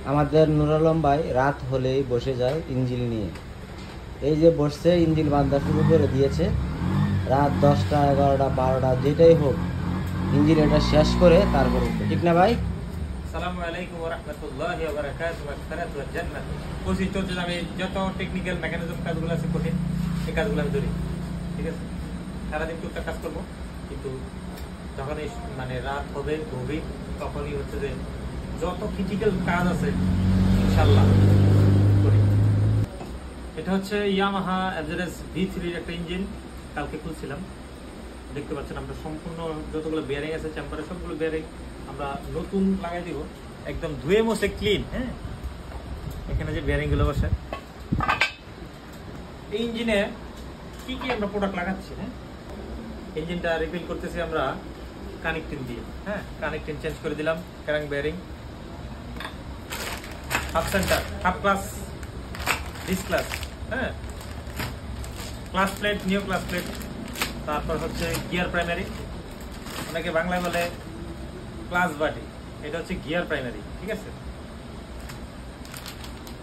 আমাদের নুর আলম ভাই রাত হলেই বসে যায় ইঞ্জিন নিয়ে। এই যে বসছে, ইঞ্জিন বান্ধা শুরু করে দিয়েছে। রাত 10টা 11টা 12টা যেটাই হোক, ইঞ্জিন এটা শেষ করে তারপর উঠবে, ঠিক না ভাই? আসসালামু আলাইকুম ওয়া রাহমাতুল্লাহি ওয়া বারাকাতুহু ওয়া সালাতু ওয়া জান্নাত। কোশিশ চলছে আমি যত টেকনিক্যাল মেকানিজম কাজগুলো আছে কঠিন, এই কাজগুলো আমি ধরি, ঠিক আছে? সারাদিন টুকটাক কাজ করবো, কিন্তু যখন এই মানে রাত হবে গভীর, তখনই হচ্ছে যে যত ক্রিটিক্যাল কাজ আছে ইনশাল্লাহ করি। এটা হচ্ছে ইয়ামাহা এভারেজ V3 একটা ইঞ্জিন, কালকে খুলছিলাম। দেখতে পাচ্ছেন আমরা সম্পূর্ণ যতগুলো বেয়ারিং আছে চেম্বারে সবগুলো বেয়ারিং আমরা নতুন লাগাই দিব, একদম ধুয়ে মুছে ক্লিন। হ্যাঁ, এখানে যে বেয়ারিং গুলো বসে, এই ইঞ্জিনে কি কি আমরা প্রোডাক্ট লাগাচ্ছি। হ্যাঁ, ইঞ্জিনটা রিফিল করতেছি আমরা কানেক্টিং দিয়ে। হ্যাঁ, কানেক্টিং চেঞ্জ করে দিলাম, crank bearing, half centre, half clutch, disc clutch, হ্যাঁ, clutch plate, new clutch plate, তারপর হচ্ছে গিয়ার প্রাইমারি, অনেকে বাংলায় বলে ক্লাস বাটি, এটা হচ্ছে গিয়ার প্রাইমারি, ঠিক আছে?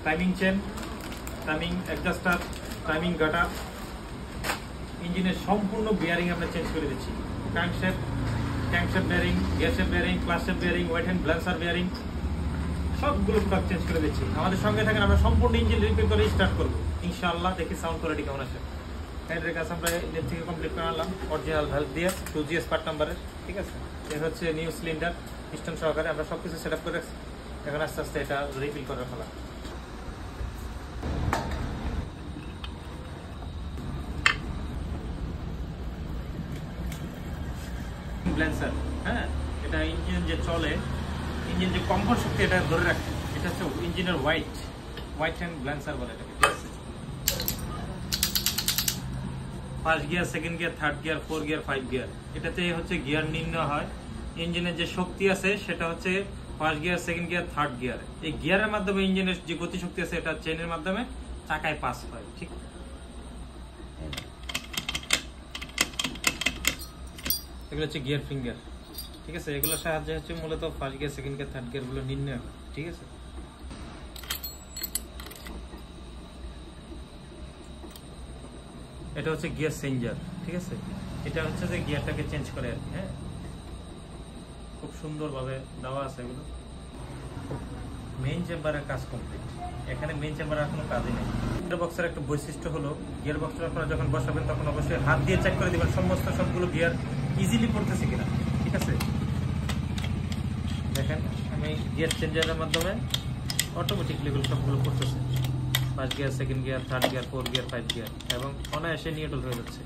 Timing chain, timing adjuster, timing গাটার, ইঞ্জিনের সম্পূর্ণ বিয়ারিং আমরা চেঞ্জ করে দিচ্ছি। Crankshaft bearing, gear shaft bearing, clutch shaft bearing, weight hand balancer bearing, সবগুলো প্রোডাক্ট চেঞ্জ করে দিচ্ছি। আমাদের সঙ্গে থাকেন, আমরা সম্পূর্ণ ইঞ্জিন রিপেয়ার করে স্টার্ট করবো ইনশাআল্লাহ। দেখি সাউন্ড কোয়ালিটি কেমন আসে। হেডের কাছে আমরা নেট থেকে কমপ্লিট করে আনলাম অরিজিনাল ভ্যালভ দিয়ে 2GS পার্ট নাম্বারের, ঠিক আছে? এর হচ্ছে নিউ সিলিন্ডার পিস্টন সহকারে আমরা সবকিছু সেট আপ করে রাখছি। এখন আস্তে আস্তে এটা রিফিল করার ফেলা। ব্যালেন্সার, হ্যাঁ, এটা ইঞ্জিন যে চলে, ইঞ্জিন যে কমফোর্ট শক্তি এটা ধরে রাখে। এটা হচ্ছে ইঞ্জিনের হোয়াইট হ্যান্ড ব্যালেন্সার বলে এটাকে, ঠিক আছে? First gear, second gear, third gear, 4 gear, 5 gear, এটাতে হচ্ছে গিয়ার নির্ণয় হয়। ইঞ্জিনের যে শক্তি আছে সেটা হচ্ছে first gear, second gear, third gear. এই গিয়ারের মাধ্যমে ইঞ্জিনের যে গতি শক্তি আছে এটা চেনের মাধ্যমে চাকায় পাস হয়, ঠিক? এগুলো হচ্ছে গিয়ার ফিঙ্গার, ঠিক আছে? এগুলোর সাহায্যে হচ্ছে মূলত first gear, second gear, third gear গুলো নির্ণয় হয়, ঠিক আছে? এটা হচ্ছে গিয়ার চেঞ্জার, ঠিক আছে? এটা হচ্ছে যে গিয়ারটাকে চেঞ্জ করে আর কি। হ্যাঁ, খুব সুন্দরভাবে দেওয়া আছে এগুলো। মেইন চেম্বারের কাজ কমপ্লিট, এখানে মেইন চেম্বারের কোনো কাজই নেই। গিয়ার বক্সের একটা বৈশিষ্ট্য হলো, গিয়ার বক্সটা আপনারা যখন বসাবেন তখন অবশ্যই হাত দিয়ে চেক করে দিবেন সমস্ত সবগুলো গিয়ার ইজিলি পড়তেছে কিনা, ঠিক আছে? দেখেন আমি গিয়ার চেঞ্জারের মাধ্যমে অটোমেটিকলি এগুলো সবগুলো পড়তেছে। First gear, second gear, third gear, 4 gear, 5 gear, এবং অনায়াসে নিউট্রাল হয়ে যাচ্ছে।